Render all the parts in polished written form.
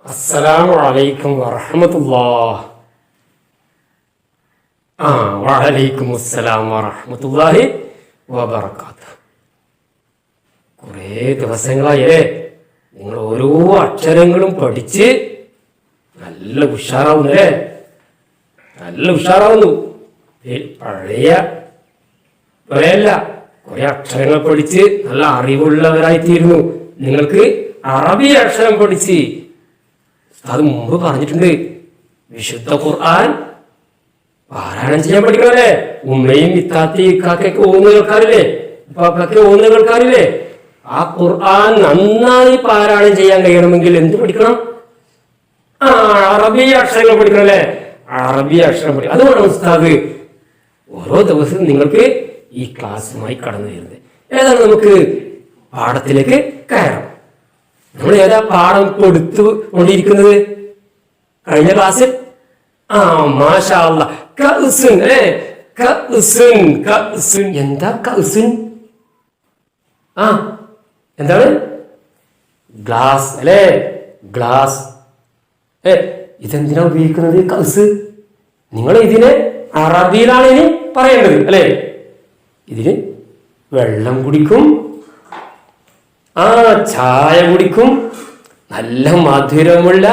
അസ്സലാമു അലൈക്കും വറഹ്മത്തുള്ളാഹി. വഅലൈക്കും അസ്സലാം വറഹ്മത്തുള്ളാഹി വബറകാതുഹു. കുറേ ദിവസങ്ങളായേ നിങ്ങൾ ഓരോ അക്ഷരങ്ങളും പഠിച്ച് നല്ല ഉഷാറാവുന്നല്ലേ, നല്ല ഉഷാറാവുന്നു. പഴയ പോലെയല്ല, കുറെ അക്ഷരങ്ങൾ പഠിച്ച് നല്ല അറിവുള്ളവരായിത്തീരുന്നു. നിങ്ങൾക്ക് അറബി അക്ഷരം പഠിച്ച് അത് മുമ്പ് പറഞ്ഞിട്ടുണ്ട്. വിശുദ്ധ ഖുർആൻ പാരായണം ചെയ്യാൻ പഠിക്കണല്ലേ. ഉമ്മയും ഇത്താത്തി ഇക്കാക്കൊക്കെ ഓന്ന് കേൾക്കാറില്ലേ, ഇപ്പൊക്കെ ഓന്ന് കേൾക്കാറില്ലേ? ആ ഖുർആൻ നന്നായി പാരായണം ചെയ്യാൻ കഴിയണമെങ്കിൽ എന്ത് പഠിക്കണം? അറബി അക്ഷരങ്ങൾ പഠിക്കണല്ലേ. അറബി അക്ഷരം പഠിക്കണം. അതുകൊണ്ടാണ് ഉസ്താദ് ഓരോ ദിവസവും നിങ്ങൾക്ക് ഈ ക്ലാസ്സുമായി കടന്നു വരുന്നത്. ഏതാണ് നമുക്ക് പാഠത്തിലേക്ക് കയറാം. നമ്മൾ ഏതാ പാഠം കൊടുത്തു കൊണ്ടിരിക്കുന്നത്? കഴിഞ്ഞ ക്ലാസ്സിൽ മാഷാ അല്ലാഹ് കഅ്സുൻ, കഅ്സുൻ, കഅ്സുൻ. എന്താ കഅ്സുൻ? എന്താണ്? ഗ്ലാസ് അല്ലേ, ഗ്ലാസ്. ഇതെന്തിനാ ഉപയോഗിക്കുന്നത് കഅ്സ്? നിങ്ങൾ ഇതിനെ അറബിയിലാണ് ഇനി പറയേണ്ടത് അല്ലേ. ഇതിന് വെള്ളം കുടിക്കും, ചായ കുടിക്കും, നല്ല മധുരമുള്ള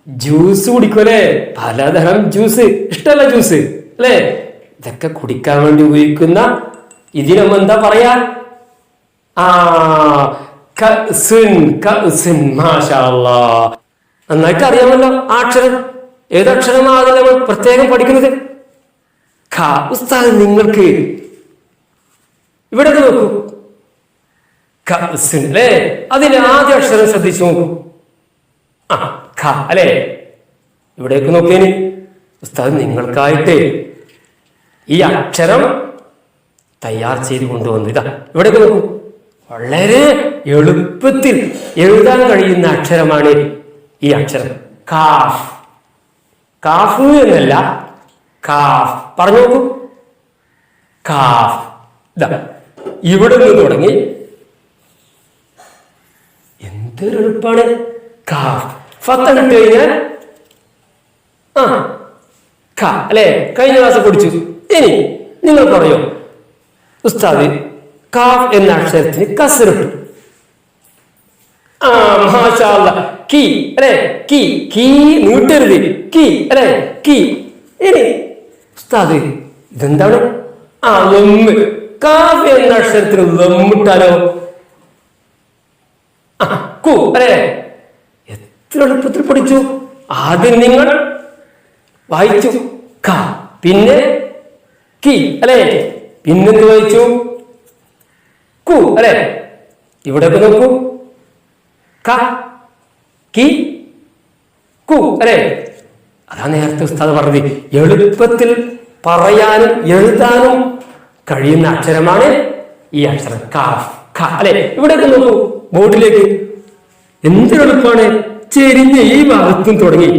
ജ്യൂസ് കുടിക്കും അല്ലേ. പലതരം ജ്യൂസ്, ഇഷ്ടമല്ല ജ്യൂസ് അല്ലേ. ഇതൊക്കെ കുടിക്കാൻ വേണ്ടി ഉപയോഗിക്കുന്ന ഇതിനമ്മ എന്താ പറയാ? കഅ്സുൻ, കഅ്സുൻ. മാഷാ അല്ലാഹ്, നന്നായിട്ട് അറിയാമല്ലോ ആ അക്ഷരം. ഏതക്ഷരമാണ് നമ്മൾ പ്രത്യേകം പഠിക്കുന്നത്? ഉസ്താദ് നിങ്ങൾക്ക് ഇവിടെ നോക്കൂ, കഅ്സുൻ അല്ലേ. അതിലെ ആദ്യ അക്ഷരം ശ്രദ്ധിച്ചു നോക്കൂ. ഖ അല്ലേ. ഇവിടേക്ക് നോക്കിയേ ഉസ്താദ് നിങ്ങൾക്കായിട്ട് ഈ അക്ഷരം തയ്യാർ ചെയ്ത് കൊണ്ടുവന്നു. ഇതാ ഇവിടേക്ക് നോക്കൂ. വളരെ എളുപ്പത്തിൽ എഴുതാൻ കഴിയുന്ന അക്ഷരമാണ് ഈ അക്ഷരം കാഫ്. കാഫ് എന്നല്ല, കാഫ്. പറഞ്ഞു നോക്കൂ, കാഫ്. ഇതാ ഇവിടെ നിന്ന് തുടങ്ങി എന്തൊരു എളുപ്പാണ്. കാഫ് ഫത്തഹ് ഇട്ട് കഴിഞ്ഞാൽ ഖ അല്ലേ. കഴിഞ്ഞ ക്ലാസ് പഠിച്ചു. ഇനി നിങ്ങൾ പറയോ ഉസ്താദ് കാഫ് എന്ന അക്ഷരത്തിന് കസ്റിട്ടു. മാഷാ അല്ലാഹ്. കി അല്ലേ, കി. കീ നീട്ടരുത്, കി അല്ലേ, കി. ഇനി ഉസ്താദ് ഇതെന്താണ്? ലമ്മ്. കാഫ് എന്ന അക്ഷരത്തിന് ലമ്മിട്ടാലോ? കു അല്ലേ. എത്ര എളുപ്പത്തിൽ പഠിച്ചു. ആദ്യം നിങ്ങൾ വായിച്ചു ക, പിന്നെ കി അല്ലേ, പിന്നെന്ത് വായിച്ചു? കു അല്ലേ. ഇവിടെ നോക്കൂ, ക, കി, കു അല്ലേ. അതാ നേരത്തെ ഉസ്താദ് പറഞ്ഞത്. എളുപ്പത്തിൽ പറയാനും എഴുതാനും കഴിയുന്ന അക്ഷരമാണ് ഈ അക്ഷരം കാഫ്, ഖ അല്ലെ. ഇവിടെ നോക്കൂ ബോർഡിലേക്ക്. എന്തെളുപ്പാണ്. ചെരിഞ്ഞ ഈ ഭാഗത്തും തുടങ്ങി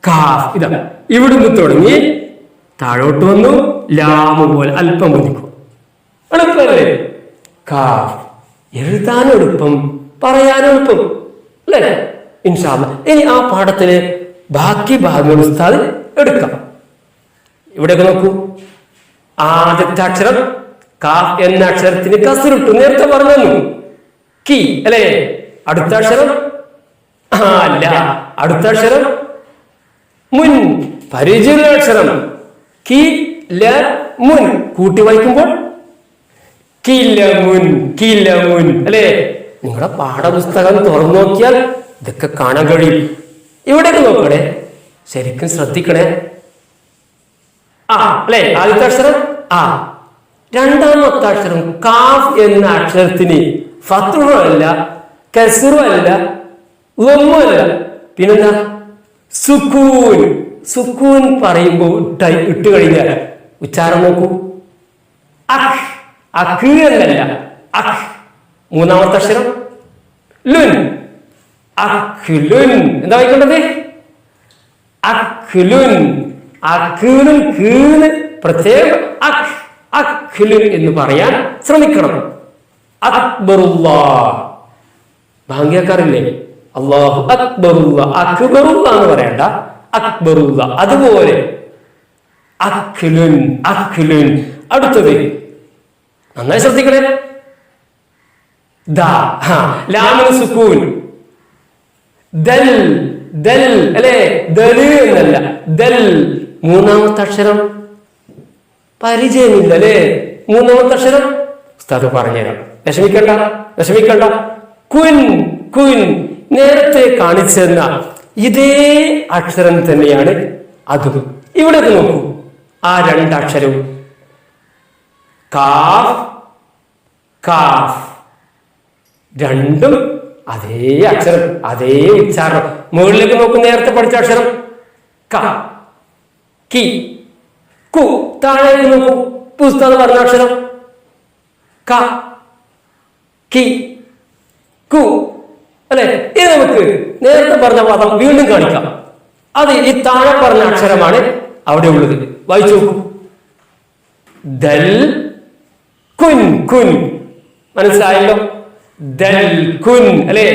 കാഫ്. ഇതാ ഇവിടുന്ന് തുടങ്ങി താഴോട്ട് വന്നു ലാമ് പോലെ അല്പം ബന്ധിക്കും. എളുപ്പമല്ലേ കാഫ്. എഴുതാനും എളുപ്പം, പറയാനും എളുപ്പം അല്ലേ. ഇൻഷാ അല്ലാഹ് ഇനി ആ പാഠത്തിന് ബാക്കി ഭാഗങ്ങൾ ഉസ്താദ് എടുക്കാം. ഇവിടെയൊക്കെ നോക്കൂ. ആദ്യത്തെ അക്ഷരം കാഫ് എന്ന അക്ഷരത്തിന് കസ്റിട്ടു. നേരത്തെ പറഞ്ഞു കി അല്ലേ. അടുത്ത അക്ഷരം അല്ല, അടുത്ത അക്ഷരം മുൻ. പരിചയ അക്ഷരം കി ല മുൻ. കൂട്ടി വായിക്കുമ്പോൾ കിലമുൻ, കിലമുൻ അല്ലേ. നിങ്ങളുടെ പാഠപുസ്തകം തുറന്നു നോക്കിയാൽ ഇതൊക്കെ കാണാൻ കഴിയും. ഇവിടെയൊക്കെ നോക്കണേ, ശരിക്കും ശ്രദ്ധിക്കണേ. അല്ലെ ആദ്യത്തെ അക്ഷരം രണ്ടാമത്തെ അക്ഷരം കാഫ് എന്ന അക്ഷരത്തിന് ഫത്ഹു അല്ല, കസ്റു അല്ല, ലമ്മു അല്ല, പിന്നെന്താ? സുക്കൂൻ. സുക്കൂൻ പറയുമ്പോൾ ഇട്ട് കഴിഞ്ഞാൽ ഉച്ചാരണം നോക്കൂ. അഖ്, അഖ് എന്നല്ല, അഖ്. മൂന്നാമത്തെ അക്ഷരം ലുൻ, അഖ്ലുൻ. എന്താ വായിക്കേണ്ടത്? അഖ്ലുൻ. അഖ്ലും കീന് പ്രത്യേകം അഖ്ലുൻ എന്ന് പറയാൻ ശ്രമിക്കണം. അക്ബറുല്ലാഹ്, ബാങ്കിയാക്കാറില്ലേ? അല്ലാഹു അക്ബറുള്ള, അക്ബറുള്ള എന്ന് പറയണ്ട, അക്ബറുള്ള. അതുപോലെ അഖ്ലുൻ, അഖ്ലുൻ. അടുത്തത് നന്നായി ശ്രദ്ധിക്കണേ. ദാ, ലാമിന് സുക്കൂൻ. ദൽ, ദൽ അല്ലെ, ദല് എന്നല്ല, ദൽ. മൂന്നാമത്തെ അക്ഷരം പരിചയമില്ല അല്ലെ? മൂന്നാമത്തെ അക്ഷരം ഉസ്താദ് പറഞ്ഞുതരാം, വിഷമിക്കണ്ട, വിഷമിക്കണ്ട. കുൻ, കുൻ. നേരത്തെ കാണിച്ചെന്ന ഇതേ അക്ഷരം തന്നെയാണ് അതും. ഇവിടെ നോക്കൂ, ആ രണ്ടക്ഷരവും കാഫ്, കാഫ്, രണ്ടും അതേ അക്ഷരം, അതേ ഉച്ചാരണം. മുകളിലേക്ക് നോക്കൂ, നേരത്തെ പഠിച്ച അക്ഷരം ക, കി, കു. താഴേക്ക് നോക്കൂ, ഉസ്താദ് പറഞ്ഞ അക്ഷരം ക, കി, കു അല്ലെ? ഇത് നമുക്ക് നേരത്തെ പറഞ്ഞ പദം വീണ്ടും കാണിക്കാം. അത് ഈ താഴെ പറഞ്ഞ അക്ഷരമാണ് അവിടെ ഉള്ളത്. വായിച്ചു നോക്കൂ. ദൽ, കുൻ, കുൻ. മനസ്സിലായല്ലോ? ദൽ കുൻ അല്ലെ?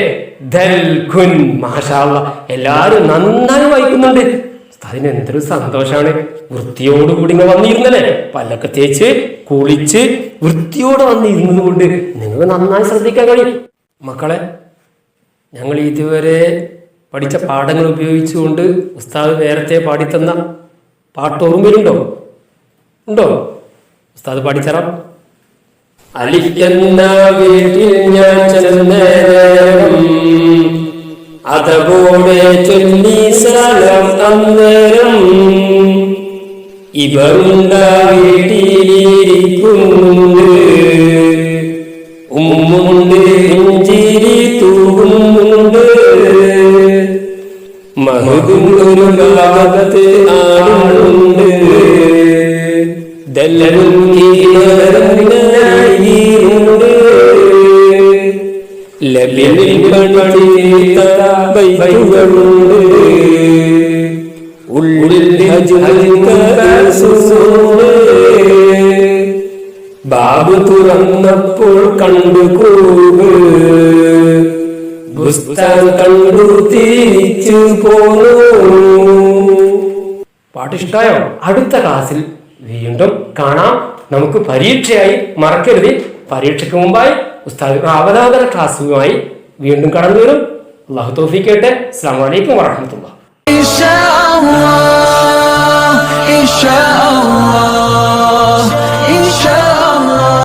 ദൽ കുൻ. മാഷാ അല്ലാഹ്, എല്ലാരും നന്നായി വായിക്കുന്നുണ്ട്. അതിന് എന്തൊരു സന്തോഷാണ്. വൃത്തിയോടുകൂടി ഇങ്ങനെ വന്നിരുന്നല്ലേ, പല്ലൊക്കെ തേച്ച് കുളിച്ച് വൃത്തിയോടെ വന്നിരുന്നത് കൊണ്ട് നിങ്ങൾ നന്നായി ശ്രദ്ധിക്കാൻ കഴിയും. മക്കളെ, ഞങ്ങൾ ഇതുവരെ പഠിച്ച പാഠങ്ങൾ ഉപയോഗിച്ചുകൊണ്ട് ഉസ്താദ് നേരത്തെ പാടിത്തന്ന പാട്ട് ഓർമ്മയിലുണ്ടോ? ഉണ്ടോ? ഉസ്താദ് പാടിത്തരാം. അലിഫ് എന്ന വീട്ടിൽ ഞാൻ ചെന്നേരം അതപോടെ ചൊല്ലി സലാം അന്നേരം ഇവരുണ്ടാ വീട്ടിലിരിക്കുന്നുണ്ട്, ഉമ്മുണ്ട് ഇഞ്ചിരി തൂകുന്നുണ്ട്, മഹദൂർ ഭാഗത്ത് ആളുണ്ട്, ദല്ലലും കീഴറുണ്ട്, ലബിലിൽ പണിത ബൈതുകളുണ്ട്, ഉള്ളിൽ ബാബു തുറന്നപ്പോൾ കണ്ടു കൂവ്, ബുസ്താൻ കണ്ടു തിരിച്ചു പോന്നു. പാട്ടിഷ്ടായോ? അടുത്ത ക്ലാസ്സിൽ വീണ്ടും കാണാം. നമുക്ക് പരീക്ഷയായി, മറക്കരുത്. പരീക്ഷയ്ക്ക് മുമ്പായി ഉസ്താദ് അവലോകന ക്ലാസ്സുമായി വീണ്ടും കടന്നു വരും. അല്ലാഹു തൗഫീഖ് ചെയ്യട്ടെ. അസ്സലാമു അലൈക്കും വറഹ്മത്തുള്ളാഹി.